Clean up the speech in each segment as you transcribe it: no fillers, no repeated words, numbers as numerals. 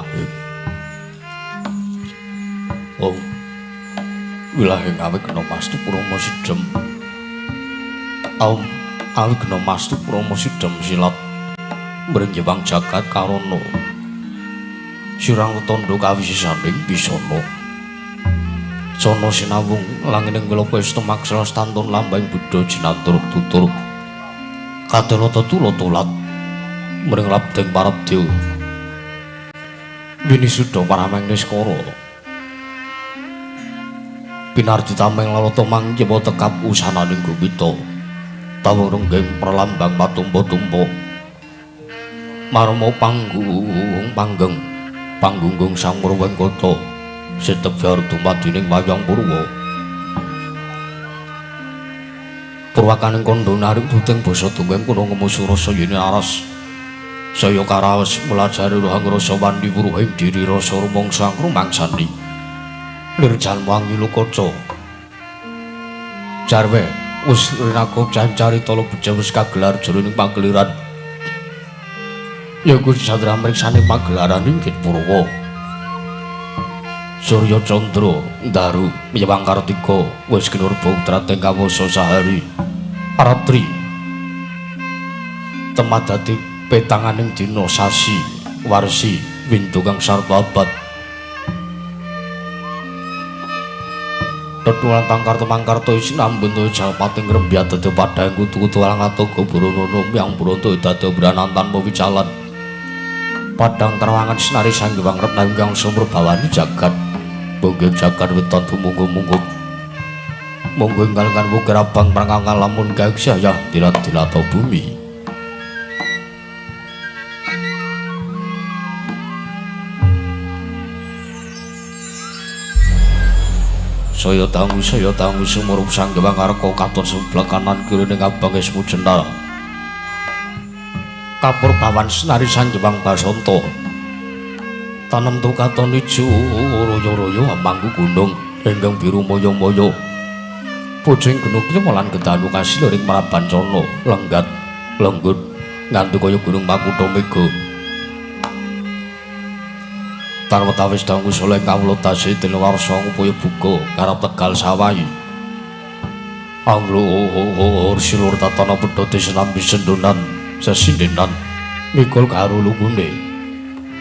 wilahe. Oh, wilahe ngawi kena mastu Purama Sidhem. Awi kena mastu Purama Sidhem silat mring Hyang Jagat Karana. Sirang tondo kawisisaning bisana. Sono sinawung langining kula pesta maksala stantun lambang Buddha jinatur tutur. Kadelata tulatulat mring labdeng parabdew. Winisuda parameng niskara. Pinarti tameng lalata mangkiwa tekap usananing gumita. Tawung renggeng pralambang patumpa-tumpa. Marma panggung panggunggung sang Purwengkata. Setep jar dumadining wayang Purwa. Purwakaning kandha narik tuting basa tunggeng kuna ngemusura sayene aras. Saya karaos melajari rohang rasa wandi wuruhing diri rasa rumangsa rumangsani. Lirjan wangi lukaca. Jarwe wis rinako cancari tolo beja wis kagelar jroning pageliran. Ya Gusti Sadra mriksani pagelaran inggih Purwa. Surya Candra Daru Miwang Kartika wis kinurba utrating kawasa sahari. Aratri temadati petanganing dina sasi warsi windu kang sarta abad. Tetulan tangkarta mangkarta isi nambun to jalpating ngrembyat dadi padhang kutu-kutu alang atoga buronono miyang buronto dadi branan tanpa wicalan. Padhang terwangan sinari sang Hyang Retna ingkang sumur bawani jagat. Bonggeng jagat weton tumunggu-munggu. Monggo ingkang wuger abang prangkangan lamun gagsayah dilat-dilata bumi. Saya tangu sumurup sang Hyang Arka katon sebelah kanan kiri ning abang esmu jendal. Kapur bawan senari sang Hyang Basanta. Tanem tu katon ijo royo-royo amangku gunung ingkang biru moyo-moyo. Bojeng gunung Klimalan gedanu kasil ring Marabancana lenggat lenggut nganti kaya gunung Makutha Mega. Tarwetawis dangu soleh kawula tasih tinuwarsa ngupaya buka karep Tegal Sawayi. Anglur silur tatana pedhote senambi sendonan sesindenan mikul karo lukune.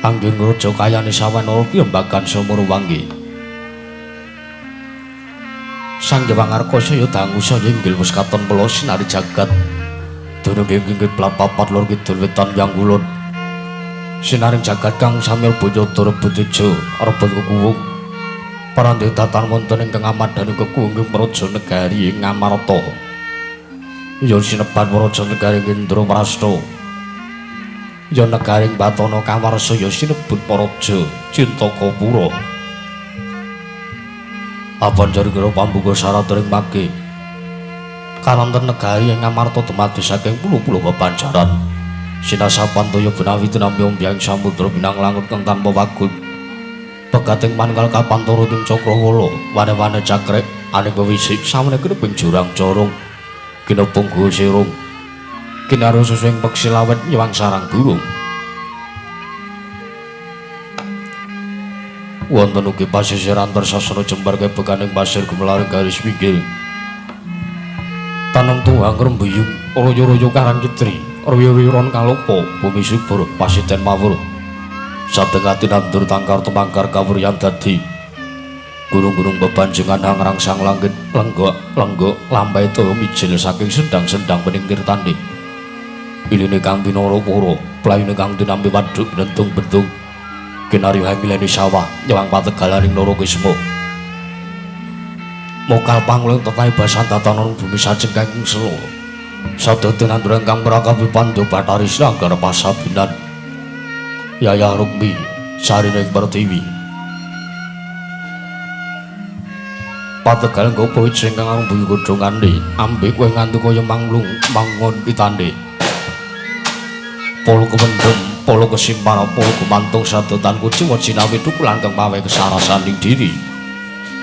Angging raja kayane sawanara piyambakan sumur wangi. Sang Hyang Arka saya dangu saya inggil wis katon pela sinari jagat. Dunung inggih plapapat lor kidul wetan yang kulon. Sinaring jagat kang samil Banyada rebut ijo rebut kukuwung. Parandhe datan wonten ingkang amadani kekuwung Praja Negari ing Ngamarta. Ya sinebat Praja Negari Indraprasta. Ya negaring Batana Kawarsa ya sinebut Paraja Cintakapura. Abanjari kira pambuka syarat ring pagi. Karanten negari ing Ngamarta dumadi saking puluh-puluh bebanjaran. Sinasapan toya benawi tinampi ombyang samudra binang langut kang tanpa wagut. Pegating manunggal kapantara tim Cakrawala wane-wane cakrek aning wewisik sawene kreping jurang corong. Kinepung guwa sirung. Kinaru susuing peksi lawet nyewang sarang burung. Wonten ugi pasisiran tersasana jembar kebekaning pasir gumelaring garis pinggir. Tanem tuwang rembuyung royo-royo karang kitri royo-royon kalopo bumi subur pasiten mawur. Sadengati nandur tangkar tumangkar kawuryan dadi. Gunung-gunung bebanjengan hangrangsang langit lenggok lambai toya mijil saking sendang-sendang pening tirtani. Iline kang pinara para, playune kang dinampi wadhuk bentung-bentung. Kinarya hamilane sawah nyewang pategalaning Narakisma. Mokal pangling tetahe basan tatanan bumi sajengking selo. Sadaya nanduran kang prakawi Pandhu Bathari Sanggar Pasabinan. Yayah Rukmi sarining Pertiwi. Pategal nggopo ijeng kang arung godhongane ambek kowe nganti kaya manglung mangon pitane. Polo kependem, polo kesimpara, polo kemantung sadotan kuciwa jinawi tukulan kang pawe kesarasaning diri.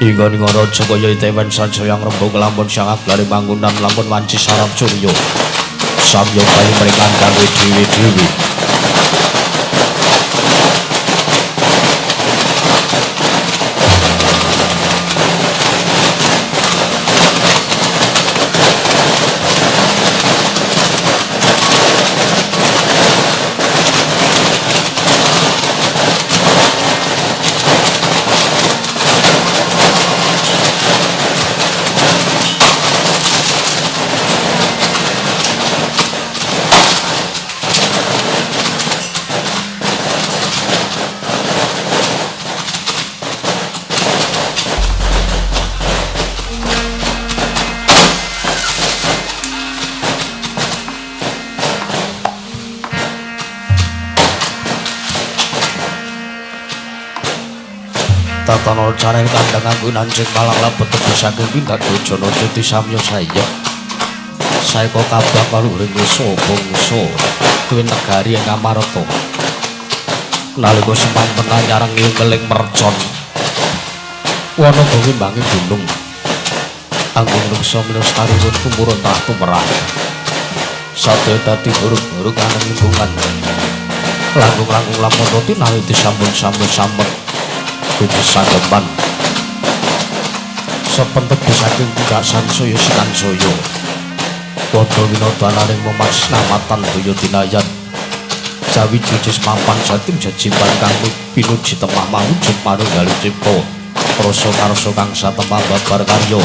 Hingga ning raja kaya Tewen Sanjaya ngrembug lampun sang aglare mangunan lampun wanci sarap surya. Samya kaya mrikandang dhewe-dhewe. Tatono careng kandang anggunan sing malang labet tebus saking tindak dojono jadi samyo saya kok kabak kaluring wiso bongso duwe negari ing Amarta nalika semampen nyarang ngeling mercon wana bengi bangi gunung anggung ruksa melestari tumurun tahtu merah sate dadi huruf-huruf kanang lingkungan langgung-langgung lamun roti nawi disambung-sambung kudu sageman sepentek saking tiga sansaya sikan soyo padha winodananing memasnamatan daya dinayan sawiji cis mampan sating jajimban kang pinuji temah mawujud manunggaling cipta rasa karsa kang satemah babar karya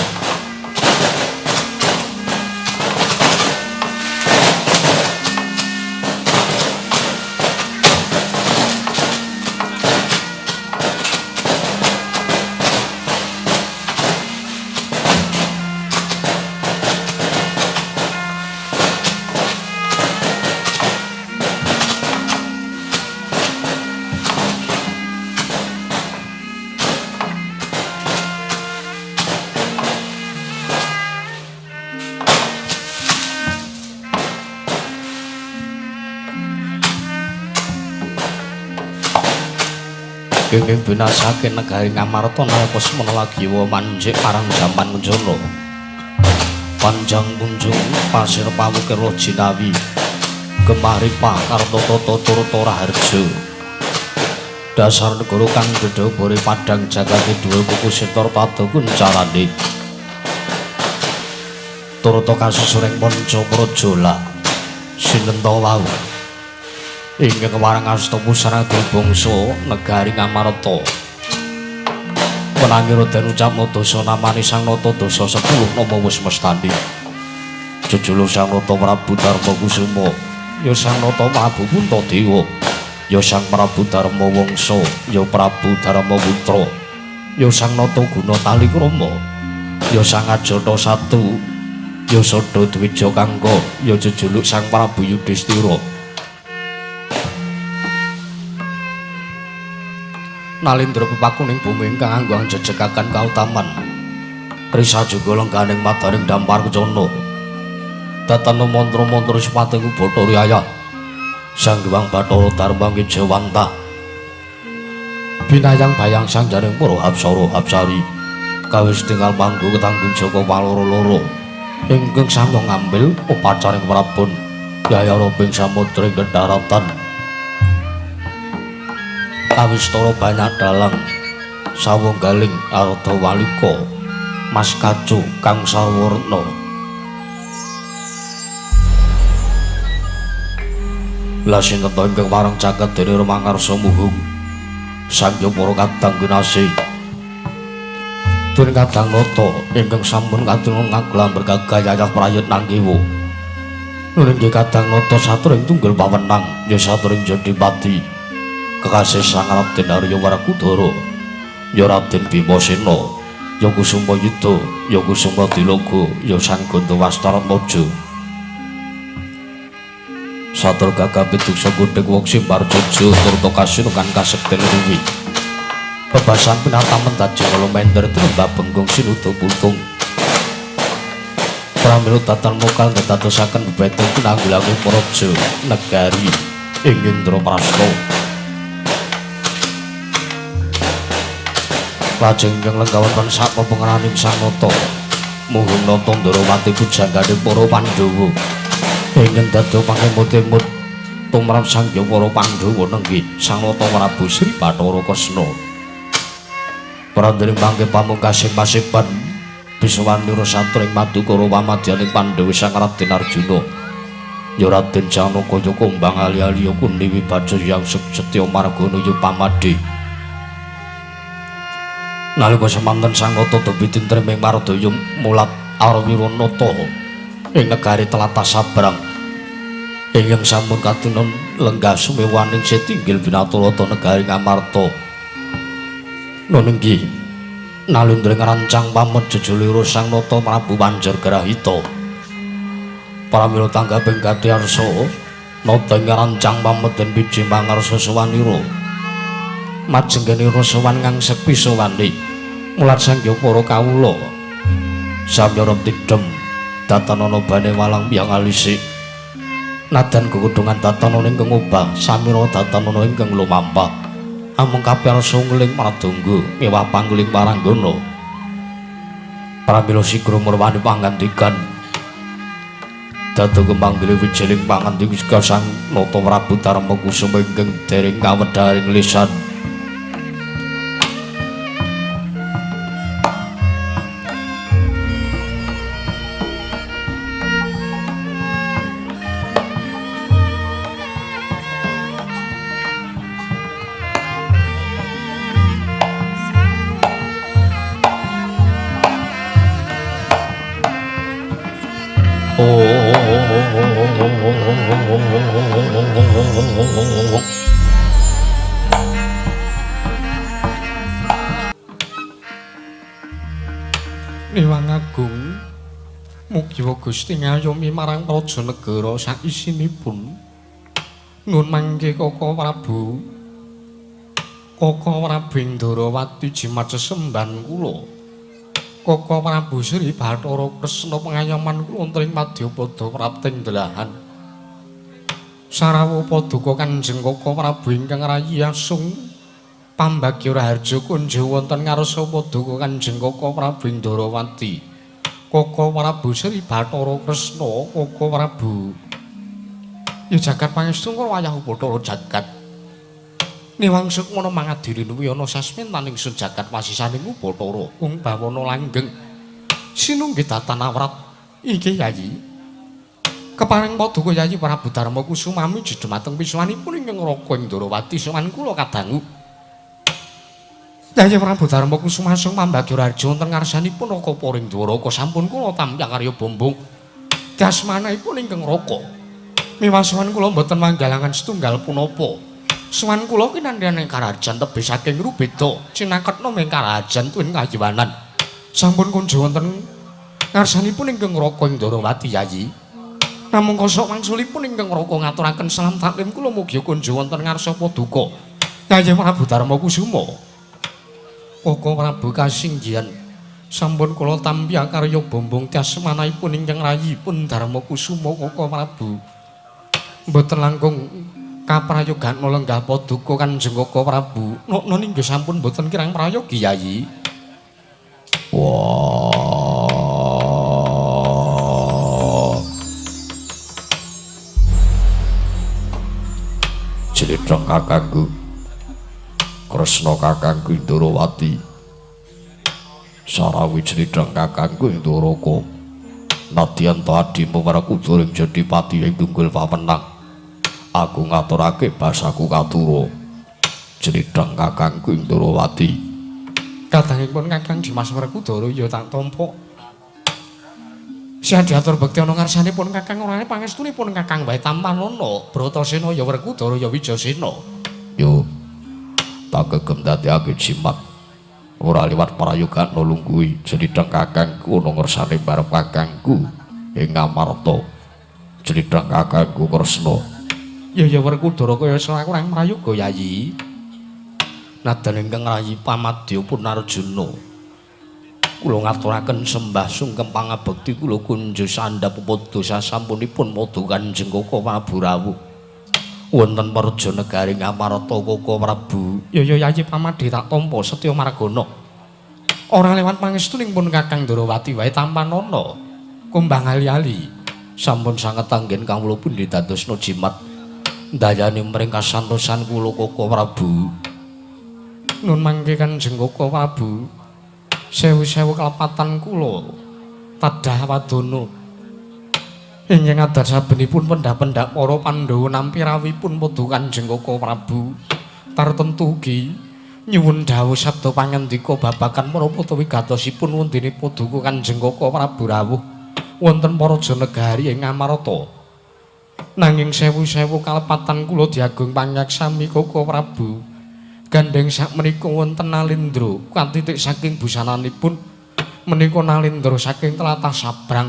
kenging binasake negari Ngamarta nalika semana lagi manjik marang jaman Njana panjang kunjung pasir pawukir Jinawi gemari pakarta tata turut Raharja dasar negara kang gedhe bore padang jagate dhuwur kuku setor pada kuncarane turut kasusuring manca prajola sinenta wau ingkang kemarang asta pusarang bangsa negari Ngamarta menangi Raden ucapna dosa namane Sang Nata dosa 10 nama wis mestani jejuluk Sang Nata Prabu Darma Kusuma ya Sang Nata Prabu Puntadewa ya Sang Prabu Darma Wangsa ya Prabu Darma Putra ya Sang Nata Guna Talikrama ya Sang Ajata Satu ya Sada Dwija Kangka ya jejuluk Sang Prabu Yudhistira nalindra pepakuning bumi ingkang anggung jejekaken kautaman risa juga lengganing madaring dampar kecana tatana mantra-mantra sipating Bathara Riyaya Sang Hyang Bathara Darma Wijawantah binayang bayang sanjaring para apsara apsari kawis tinggal panggo ketanggung Jaka paloro-loro ingkang sami ngambil upacaring prabon yayara ping samudra ing daratan Kawistara banyak dalang sawunggaling arta walika Mas Kacu kang sawarna la sinten ingkang marang caket dene rumangarsa muhung sangya para kadang kinasih Dene Kadang Nata ingkang sampun katulung ngaglambar gagayah prayit nanggiwa nggih Kadang Nata saturing tunggal pawenang ya saturing Jodipati kekasih Sang Raden Arya Warakudara ya Raden Bimasena ya Kusuma Yuda ya Kusuma Dilaga ya Sang Gandawastaramaja satur gagah piduksa Gudheg Wong Simbarjojo turta kasinukan kasekten ruwi bebasan pinata mentajeng kala mender trembak benggong sinuda putung pramila datan mokal ndadadosaken bebeteng pinanggulaking praja negari ing Indraprastha lajeng ingkang lenggawan sak pepengeraning Sang Nata muhung nata Ndarawati pujangganing para Pandhawa ingkang dadi pangimut-imut tumrap sangya para Pandhawa nenggih Sang Nata Prabu Sri Bathara Kresna prandaning mangke pamungkasing pasiban biswanira satring madukara pamadyaning Pandhawa Sang Raden Arjuna ya Raden Janaka ya Kumbang ali-ali ya Kundi Wibaja yang setya margana ya Pamade nalika semanten Sang Nata debi tintreming mardaya mulat Arwiranata ing negari tlatah Sabrang ingkang sampun katunon lenggah sumewaning setinggil binaturata negari Ngamarta nuninggi nalundring rancang pamet jejulira Sang Nata Prabu Panjargrahita pramila tanggaping kadhiarsa nata ing rancang pamet den biji mangarsa sawanira majenggeni sowan ngangsek pisowani mulat sangya para kawula samyara tidhem datanana bane walang piyang alisi nadan gegudungan datanana ingkang obah samira datanana ingkang lumampah amung kapiyarsa ngling pradonga miwah pangling paranggana pramila sigra murwani pangandikan dadi kemanggil wijiling pangandikan sang Nata Prabu Darma Kusuma ingkang dereng kawedharing lisan Niwang Agung mugi Gusti ngayomi marang praja negara sakisinipun nun mangke Kaka Prabu Indrawati jimat sesembahan kula Kaka Prabu Sri Bathara Kresna pengayoman kula wonten ing Madyapada prapting delahan Sarawa paduka Kanjeng Kaka Prabu ingkang rayi asung pambagya raharja kunja wonten ngarsa paduka Kanjeng Kaka Prabu Indrawati Kaka Prabu Sri Bathara Kresna Kaka Prabu ya jagat pangestu wayah Bathara jagat niwang sukmana mangadiri nuwi ana sasmintaning sejagat wasisaning Bathara wong bawana langgeng sinunggih datanawrat iki Yayi keparing paduka Yayi Prabu Darma Kusumami jedhemateng pisuwanipun ingkang Raka Indrawati sowan kula kadangu Yayi Prabu Darma Kusuma sing mambagya raharja wonten ngarsanipun Raka Paringdwaraka sampun kula tampyak karya bombong dasmanipun ingkang Raka miwah sowan kula mboten manggalangan setunggal punapa sowan kula kinandhane karajan tebih saking rubeda cinaketna ming karajan tuwin kayiwanan sampun kunja wonten ngarsanipun ingkang Raka Indrawati Yayi namung kosok wangsulipun ingkang Raka ngaturaken salam taklim kula mugi kunja wonten ngarsa paduka Yayi Prabu Darma Kusuma Kaka Prabu kasinggihan sampun kula tampyak karya bombong dasmanipun ingkang rayipun Darma Kusuma Kaka Prabu mboten langkung kaprayogan lenggah paduka Kanjeng Kaka Prabu nona inggih sampun mboten kirang prayogi Yayi Cilidreng kakangku Kresna kakangku Indrawati Sarawi Cilidreng kakangku Indrawaka nadyan ta adimu Warakuda ing Jodipati ing tunggul pawenang aku ngaturake basaku katura Cilidreng kakangku Indrawati kadangipun Kakang Dimas Warakuda ya tak tampa Siang diatur bekti ana ngarsanipun Kakang orane pangestunipun Kakang wae Tampanana Bratasena ya Warakuda ya Wijasena yo tak gegem dadekake jimat ora liwat prayogan nulungguhi Cilidreng kakangku ana ngersane barep kakangku ing Ngamarta Cilidreng kakangku Kresna ya Warakuda kaya kurang prayoga Yayi nadan ingkang rayi pamadya Punarjuna kula ngaturaken sembah sungkem pangabekti kula kunjuk sandhap padha sasampunipun paduka Kanjeng Kaka Prabu rawuh wonten Praja Negari Ngamarta Kaka Prabu ya Yayi Pamadi tak tampa setya margana ora lewat pangestuning pun Kakang Ndrawati wae Tampanana kumbang ali-ali sampun sanget anggen kawula pundi dadosna jimat dayane mring kasantosan kula Kaka Prabu nun mangke Kanjeng Kaka Prabu sewu-sewu kelepatan kula tadah wadana ingkang adar sabenipun pendak-pendak para Pandhawa nampi rawipun paduka Kanjeng Kaka Prabu tartentu ugi nyuwun dawuh sabda pangandika babagan para putra wigatosipun wondene paduka Kanjeng Kaka Prabu rawuh wonten Praja Negari ing Ngamarta nanging sewu-sewu kalepatan kula diagung panyaksami Kaka Prabu gandeng sakmenika wonten Nalindra kanthi tik saking busananipun menika Nalindra saking tlatah Sabrang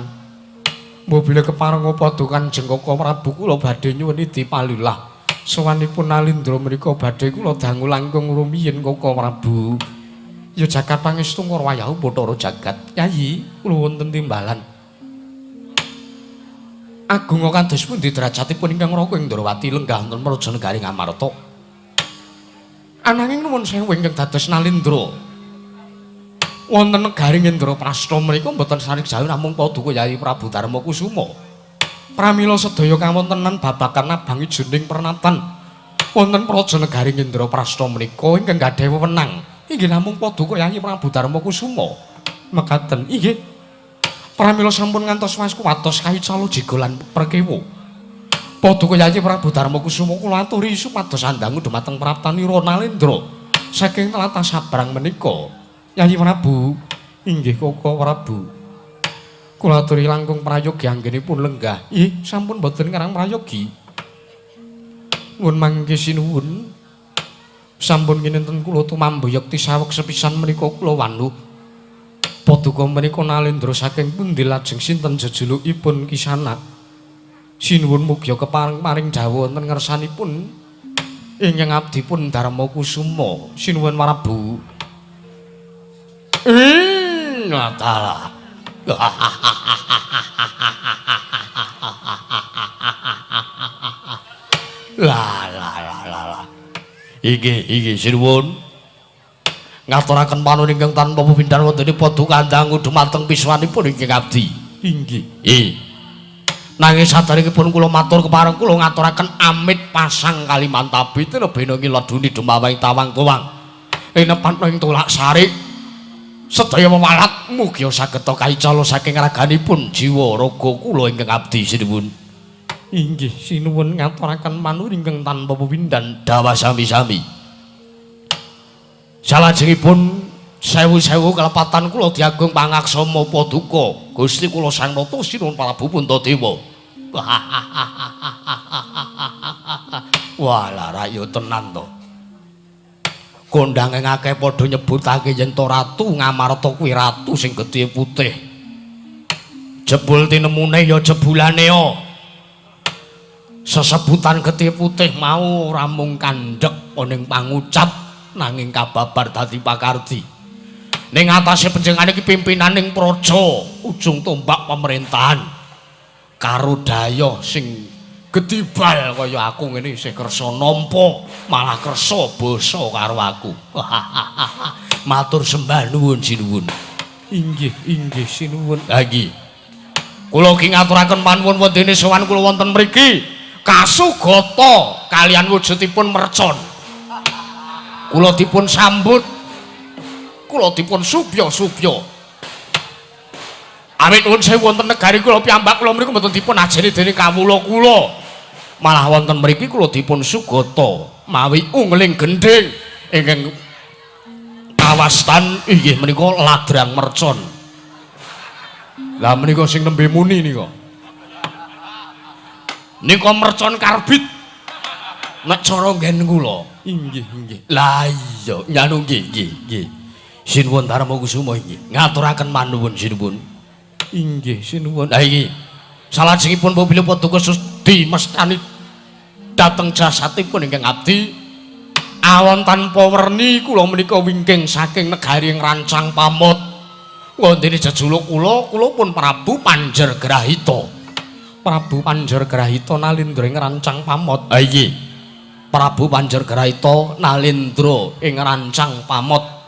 mbobile keparenga paduka Kanjeng Kaka Prabu kula badhe nyuwun dipalilah Sawanipun Nalindra menika badhe kula dangu langkung rumiyin Koko Prabu. Ya jagat pangestu Ngorwayahu Bathara jagat. Yayi, kula wonten timbalan. Agung kados pundi derajatipun ingkang Raka Indrawati lenggah wonten Praja Negari Ngamarta. Ananging nuwun sewu ingkang dados Nalindra. Wonten negari Indraprastha menika mboten sarik jalu namung Paduka Yayi Prabu Darma Kusuma. Pramila sedaya kawontenan babagan nabangi jroning pernatan wonten Praja Negari Indraprastha menika ingkang gadhah wewenang inggih namung Paduka Yayi Prabu Darma Kusuma. Mekaten inggih. Pramila sampun ngantos waskuwatos kayicala jigolan perkewo. Paduka Yayi Prabu Darma Kusuma kula aturi supados andangu dhumateng praptanira Nalindra saking tlatah Sabrang menika. Yayi Prabu, inggih Koko Prabu. Kula aturi langkung prayogi anggenipun lenggah. Ih, sampun boten ngarang prayogi. Nuwun mangke sinuwun. Sampun kinenten kula tumambuyekti saweg sepisan menika kula wanu. Paduka menika Nalindra saking pundi lajeng sinten jejulukipun Kisana. Sinuwun mugi kepareng paring dawuh wonten ngersanipun ingkang abdipun Darma Kusuma. Sinuwun Prabu. Ngatalah. La. Iki sinuwun. Ngaturaken panuwun ingkang tanpa pepindhan wonten Paduka kandhang dhumateng piswanipun ingkang abdi. Inggih. Nanging saderengipun kula matur kepareng kula ngaturaken amit pasang Kalimantabi tinebena ngiladuni dumawing tawang-tawang. Inepan ing tulak sarik sedaya mewalat mugi sageta kaicala saking raganipun jiwa raga kula ingkang abdi sinuwun. Inggih sinuwun ngaturaken manur ingkang tanpa pepindhan dawa sami-sami. Salajengipun sewu-sewu kelepatan kula diagung pangaksama Paduka Gusti kula Sang Nata sinuwun Prabu Puntadewa. Walah rayo tenan to. Kondhange akeh padha nyebutake yen to ratu Ngamarta kuwi ratu sing gedhe putih. Jebul tinemune ya jebulane ya. Sesebutan gedhe putih mau ora mung kandhek ning pangucap nanging kababar dadi pakardi. Ning atase panjenengane iki pimpinaning praja, ujung tombak pemerintahan. Karo daya sing gedibal kaya aku ngene isih kersa nampa malah kersa basa karo aku. Matur sembah nuwun sinuwun. Inggih sinuwun. Ha iki. Kula ki ngaturaken panuwun wondene sowan kula wonten mriki kasugata kalian wujudipun mercon. Kula dipun sambut. Kula dipun subya-subya. Awit nuwun sewu wonten negari kula piyambak kula mriku mboten dipun ajeni dening kawula kula. Malah wonten mriki kula dipun sugata mawi ungling gendhing ingkang kawastan inggih menika ladrang mercon. Lah menika sing nembe muni nika. Nika mercon karbit. Nek cara nggen kula. Inggih. Lah iya, nyanu nggih. Sinuwun Darma Kusuma inggih. Ngaturaken manuwun sinuwun. Inggih sinuwun. Ha iki salajengipun Babilih Paduka Sudi mestani dhateng jasatipun ingkang abdi awon tanpa werni kula menika wingking saking negari Rancang Pamot. Wondene jejuluk kula pun Prabu Panjergrahita. Prabu Panjergrahita Nalindra ing Rancang Pamot. Ha iki Prabu Panjergrahita Nalindra ing Rancang Pamot.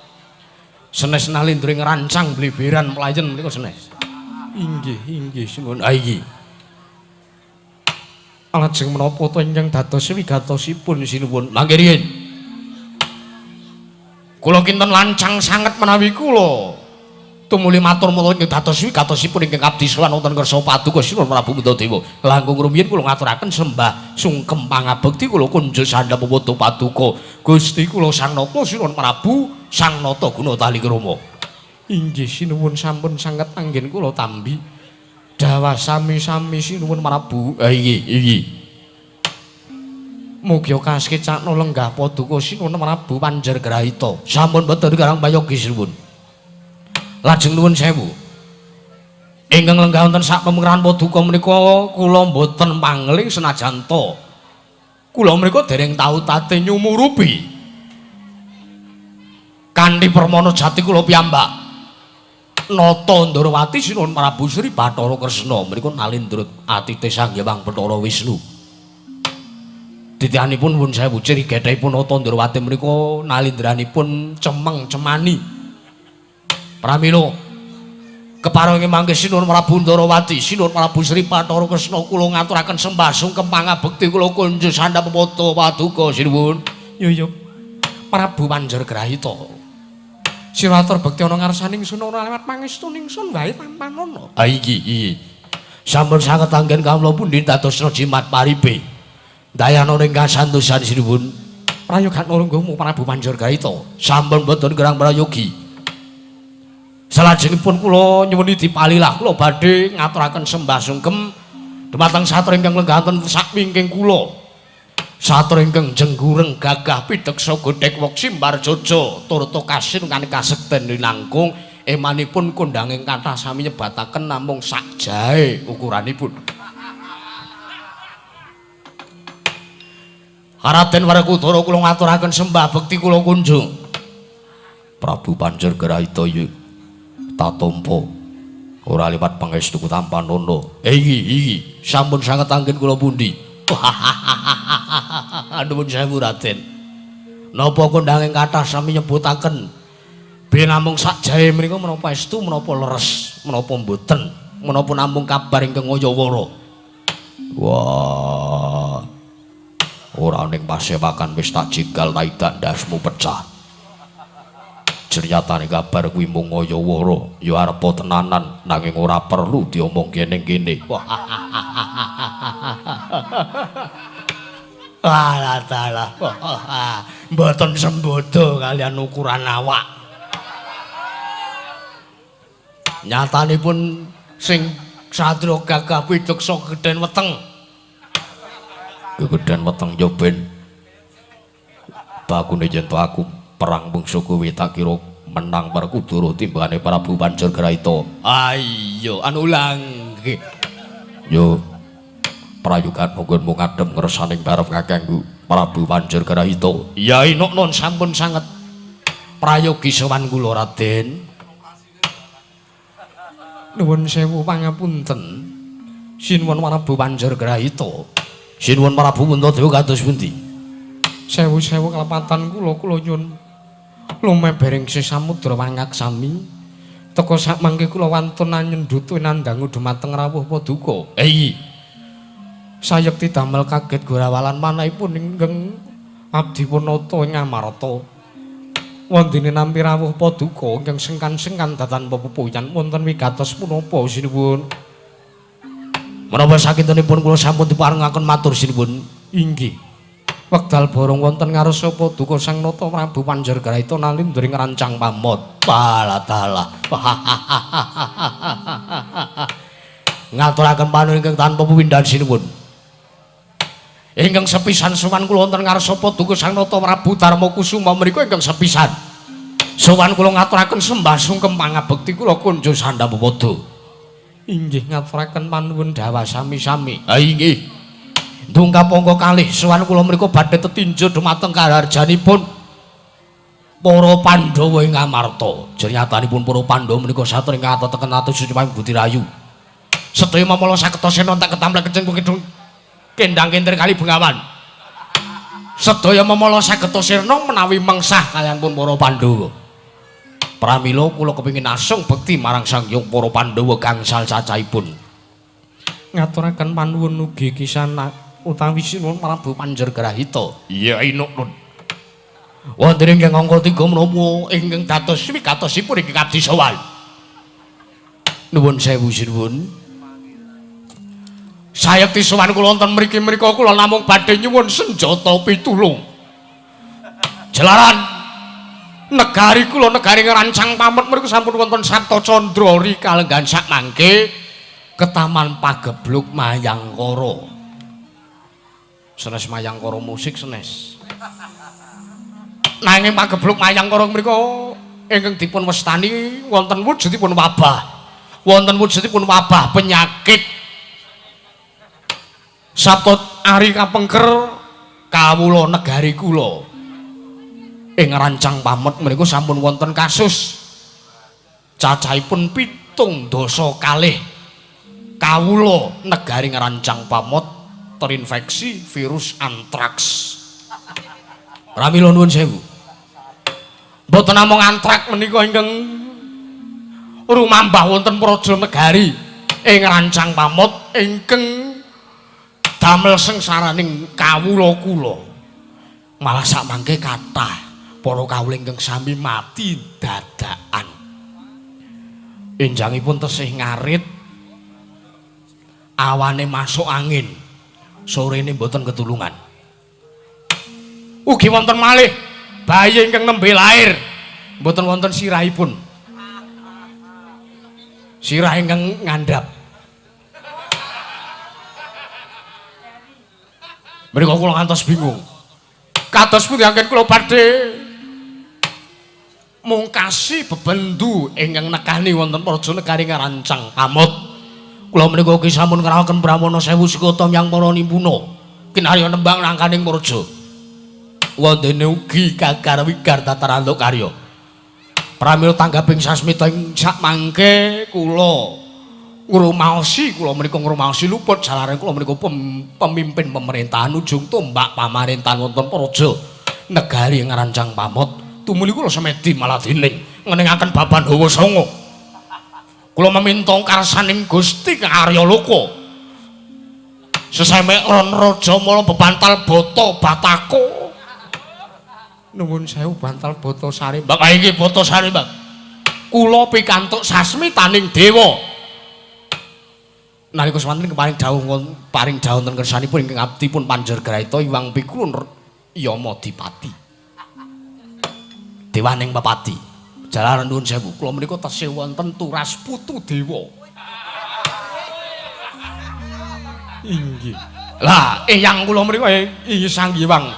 Senes Nalindra ing Rancang Bliberan Mlayen menika senes. Inggih sinuwun. Ha iki. Lajeng menapa to ingkang dados wigatosipun sinuwun? Mangke riyin. Kula kinten lancang sanget menawi kula tumuli matur mula ingkang dados wigatosipun ingkang abdi sowan wonten kersa Paduka Sinuwun Prabu Puntadewa. Langkung rumiyin kula ngaturaken sembah sungkem pangabekti kula kunjuk sandhap wedo Paduka Gusti kula Sang Nata Sinuwun Prabu Sang Nata Guna Talikrama. Inggih sinuwun sampun sanget anggen kula tambi dawa sami-sami sinuwun Prabu. Ha iki. Mugi kaskecakna lenggah Paduka Sinuwun Prabu Panjergrahita. Sampun boten karang payogi sinuwun. Lajeng nuwun sewu. Ingkang lenggah wonten sak pemengran Paduka menika kula boten pangling senajan to kula mriku dereng tau tate nyumurupi kanthi permana jati kula piyambak nata Ndrawati sinuhun Prabu Sri Bathara Kresna mriku nalindra atite Sang Hyang Bathara Wisnu titihanipun pun sewu ciri gethahipun nata Ndrawati mriku nalindranipun cemeng cemani pramila keparengi mangke sinuhun Prabu Ndrawati sinuhun Prabu Sri Bathara Kresna kula ngaturaken sembah sungkem pangabekti kula kunjuk sandhap poto paduka sinuwun ya Prabu Panjergrahita sira atur bekti ana ngarsaning sun ora lewat pangestu ningsun wae tampanana ha iki sampun saged anggen kawula pundi dadosna jimat paribe dayana ing kasantosan sinuwun prayogan nulungguhmu Prabu Panjergrahita sampun boten kirang prayogi salajengipun kula nyuwun dipalilah kula badhe ngaturaken sembah sungkem dumateng satria ingkang lenggahaken sak wingking kula satria ingkang jenggureng gagah pidheksa godhek weksi Mbarjojo turta kasin kanthi kasekten langkung emanipun kondhanging kathah sami nyebataken namung sak jahe ukuranipun Raden Werkudara kula ngaturaken sembah bekti kula kunjung Prabu Panjergrahita tatompo ora liwat pangestu tampanana iki sampun sanget anggen kula pundi nuwun sewu Raden napa kondhanging kathah sami nyebutaken ben namung sak jahe menika menapa estu menapa leres menapa mboten menapa namung kabar ingkang ngayawara wah ora ning pasewakan wis tak jegal ta idak ndasmu pecah ceritane kabar kuwi mung ngayawara ya arepa tenanan nanging ora perlu diomongke ning kene alah dalah mboten sembodo kalian ukuran awak nyatanipun sing satria gagah pidheksa gedhen weteng gedhen weteng yo ben bakune yen aku perang bungsu kuwi tak kira menang Werkudara timbangane Prabu Panjergrahita ayo anu langge yo prayogan monggo ngadhem ngersaning barep kakangku Prabu Panjergrahita Yai Noknon sampun sanget prayogi sowan kula Raden nuwun sewu pangapunten sinuwun Prabu Panjergrahita sinuwun Prabu Puntadewa kados pundi sewu-sewu kalepatan kula nyuwun lumebering sesamudra wangaksami teka sak mangke kula wantun nyendhutu nandangu dumateng rawuh paduka sayekti damel kaget gorawalan manahipun inggih abdi punata ing Amarta wondene nampi rawuh paduka ingkang sengkan-sengkan datan pepuyan wonten wigatos punapa sinuwun menapa sakintenipun kula sampun diparengaken matur sinuwun inggih wekdal borong wonten ngarsa paduka Sang Nata Prabu Panjergrahita nalindring rancang pamot baladalah ngaturaken panuwun ingkang tanpa pepindhan sinuwun ingkang sepisan sowan kula wonten ngarsa paduka Sang Nata Prabu Darmakusuma menika ingkang sepisan sowan kula ngaturaken sembah sungkem pangabekti kula kunjuk sandhap pada inggih ngaturaken panuwun dawa sami-sami ha inggih Dungkap angka kalih sowan kula mriku badhe tetinju dumateng kaharjanipun para Pandhawa ing Amarta. Jenyatanipun para Pandhawa menika satria ingkang ateten atus suciping Budi Rayu. Sedaya mamala saketa sena tak ketamplek keceng kidung kendang kenter kali Bengawan. Sedaya mamala saketa sirna menawi mengsah kaliyan pun para Pandhawa. Pramila kula kepingin asung bekti marang Sang Hyang para Pandhawa gangsal cacahipun. Ngaturaken panuwun ugi kisana utawi sinuwun Prabu Panjergrahita Yai Noknon wonten ingkang angka 3 menapa ingkang dados wigatosipun ingkang abdi sowan nuwun sewu sinuwun sayekti sowan kula wonten mriki-mrika kula namung badhe nyuwun senjata pitulung jelaran negari kula negari rancang pamut mriku sampun wonten Sabta Candra rikalenggan sak mangke ketaman Pagebluk Mayangkara senes Mayangkara musik senes nanging Pagebluk Mayangkara mriku ingkang dipun wastani wonten wujudipun wabah penyakit Sabta ari kapengker kawula negari kula ing Rancang Pamot menika sampun wonten kasus cacahipun 7 kalih kawula negari Rancang Pamot terinfeksi virus antraks. Pramila nuwun sewu. Mboten namung antraks menika ingkang rumambah wonten praja negari ing Rancang Pamot ingkang damel sengsaraning kawula kula. Malah samangke kathah para kawula ingkang sami mati dadakan. Enjangipun tesih ngarit, awane masuk angin, sorene mboten ketulungan. Ugi wonten malih bayi ingkang nembe lair, mboten wonten sirahipun. Sirah ingkang ngandhap. Menika kula ngantos bingung. Kados pundi anggen kula badhe mungkasi bebendu ingkang nekani wonten praja negari Rancang Pamot. Kula menika ugi sampun ngraoken Brahmana sewu sikota miyang para nimpuna kinarya nembang nangkaning praja. Wondene ugi kagarwigar tatarantuk karya. Pramila tanggaping sasmita ing sakmangke kula ngrumaosi, kula menika ngrumaosi luput jalaran kula menika pemimpin pemerintahan ujung tombak pamaréntahan wonten praja negari Rancang Pamot. Tumuli kula semedi Maladening ngeningaken baban hawa sanga. Kula meminta karsaning Gusti Kang Arya Loka. Sesamek ron raja mula bebantal bata batako. Nuwun sewu bantal bata Sarimbang. Ah iki bata Sarimbang. Kula pikantuk sasmitaning dewa. Nalika semanten paring dawuh wonten kersanipun ingkang abdipun Panjergraita Iwang Pikulun Yamadipati. Dewaning Pepati. Jalaran nuwun sewu, kula menika tasih wonten turas putu dewa. Inggih. Lah, eyang kula menika inggih Sang Hyang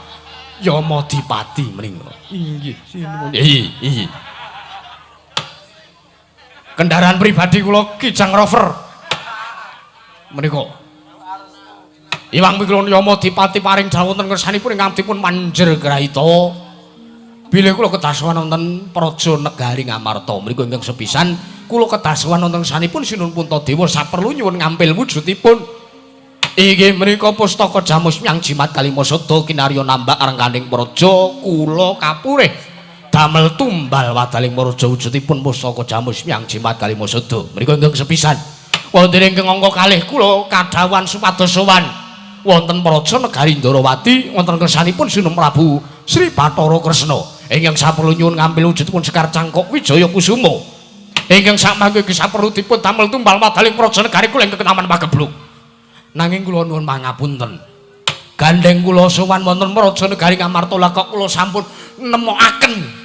Yamadipati menika. Inggih, sinuwun. Iya. Kendaraan pribadi kula Kijang Rover. Menika Iwang Pikulun Yamadipati paring dawuh wonten kersanipun ingkang abdipun Panjergraita. Bilih kula kedasuhan wonten praja negari Ngamarta menika ingkang sepisan kula kedasuhan wonten sanipun Sinun Puntadewa saperlu nyuwun ngampil wujudipun. Inggih menika pustaka Jamus Myang Jimat Kalimasada kinarya nambah rengganing praja kula kapurih damel tumbal wadaling praja wujudipun pustaka Jamus Myang Jimat Kalimasada menika ingkang sepisan. Wonten ingkang angka kalih kula kadhawuhan supados sowan wonten praja negari Ndarawati wonten kersanipun Sinum Prabu Sri Bathara Kresna ingkang saperlu nyuwun ngampil wujudipun Sekar Cangkok Wijaya Kusuma ingkang samangke saperlu dipun damel tumbal wadaling praja negari kula ingkang kenaman pagebluk. Nanging kula nuwun pangapunten. Gandeng kula sowan wonten praja negari Ngamarta lah kok kula sampun nemokaken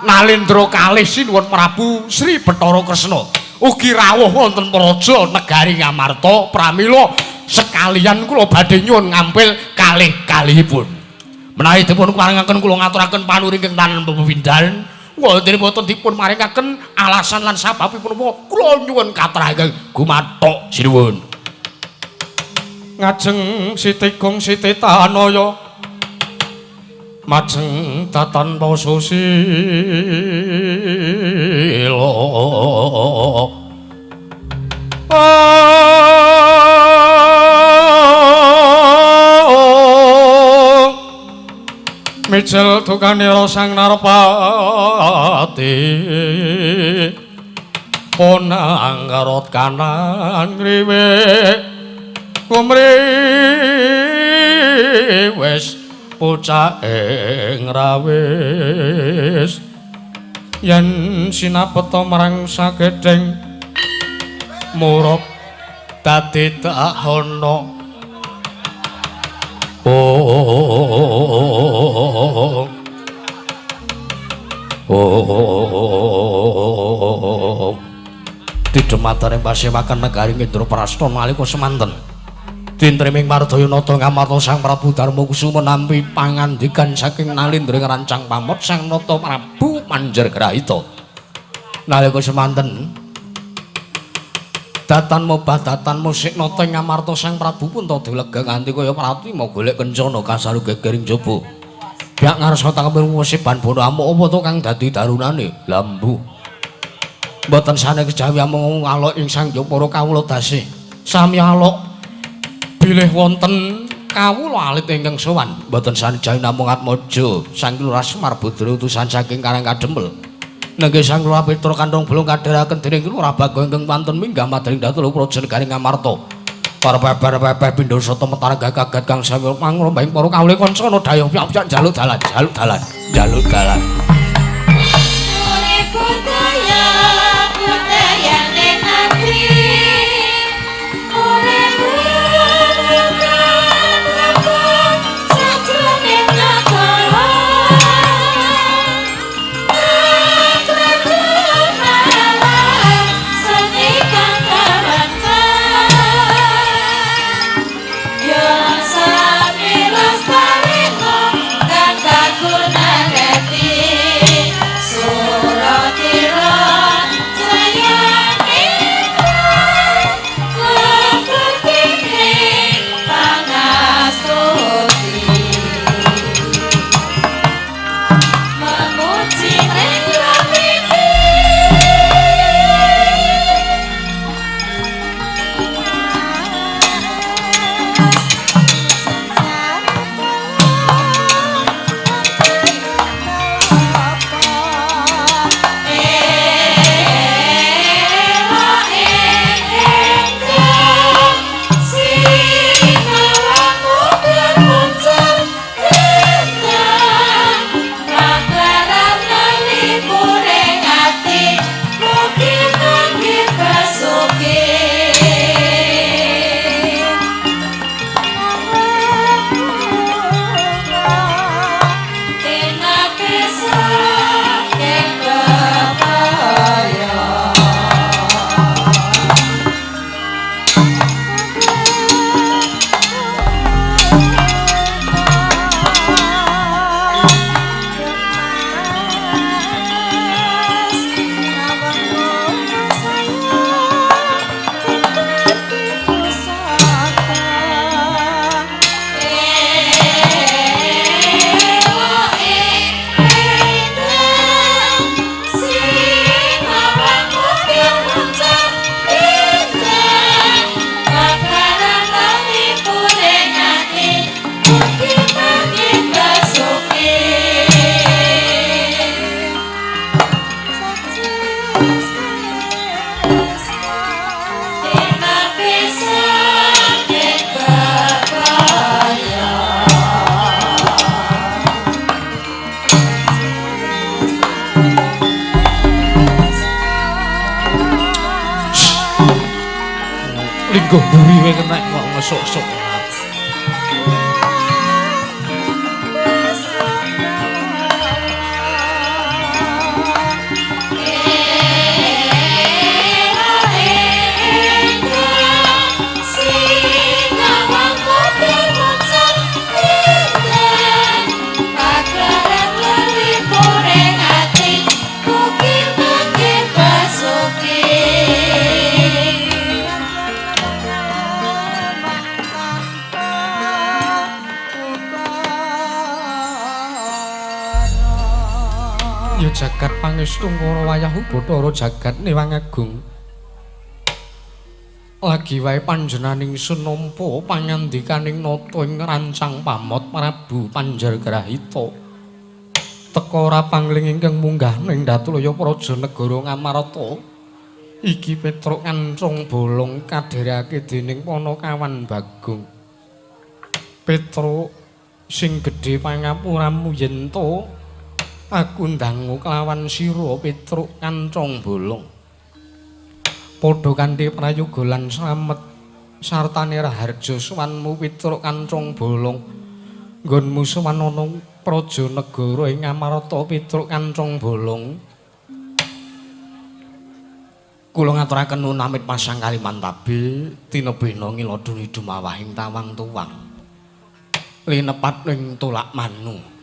Nalendra kalih Sinuwun Prabu Sri Bathara Kresna ugi rawuh wonten praja negari Ngamarta. Pramila sekalian kula badhe nyuwun ngampil kalih-kalihipun. Menawi dipun paringaken kula ngaturaken panuring ingkang tanan pepindhan wonten boten dipun maringaken alasan lan sababipun kula nyuwun kathah gumathok sinuwun. Ngajeng Sitigong Sititanaya majeng tatanpa susila mijel dukanira Sang Narpati ponanggarot kanan ngriwe kumriwes bocah ing rawis yen sinapeta marang sagedheng murub dadi tahono didhemataring pasewakan negari Indraprastha nalika semanten Dintriming Mardhanata ngamarta Sang Prabu Darma Kusuma nampi pangandikan saking Nalendra Rancang Pamot Sang Nata Prabu Manjergraita. Nalika semanten Datanmu badatanmu siknata ing Amarta Sang Prabu Punta dilega nganti kaya pratima golek kencana kasaru gegering jaba. Biak ngarsa tanggeping wesiban bono amuk apa to kang dadi darunane lambu. Mboten sanes kejawi amung alok ing sang para kawula dasih. Sami alok bilih wonten kawula alit ingkang sowan. Mboten sanes jawi namung Atmaja Sang Lurah Semar Budra utusan saking Karang Kadempel. Nggih Sang Lurah Petra kandhung belung kadheraken dening Lurah Bagong ingkang pantun minggah madring dhateng praja negaring Amarta. Para babar-babar pindha sata metara kaget kang sami mangrombahing para kawula kancana dayah piyak jaluk dalan. Lingkuh buri wae kena kok ngesuk-suk. Jagat pangestu para wayahu Bathara jagat Newang Agung. Lagi wae panjenenganing sun nampa pangandikaning nata ing rancang pamot Prabu Panjargrahita. Teka ora pangling ingkang munggah ning Datulaya Praja Negara Ngamarta. Iki Petruk Kancung Bolong kadherake dening Panakawan Bagong. Petruk sing gedhe pangapuramu yen to aku ndangu kelawan sira Petruk Kancung Bolong. Padha kanthi prayoga lan slamet sartane raharja suwanmu Petruk Kancung Bolong. Nggonmu suwan ana praja negara ing Amarta Petruk Kancung Bolong. Kula ngaturaken nunamit pasang Kalimantabe tinebena ngilodoni dumawahing tawang tuwang. Linepat ing Tulak Manu.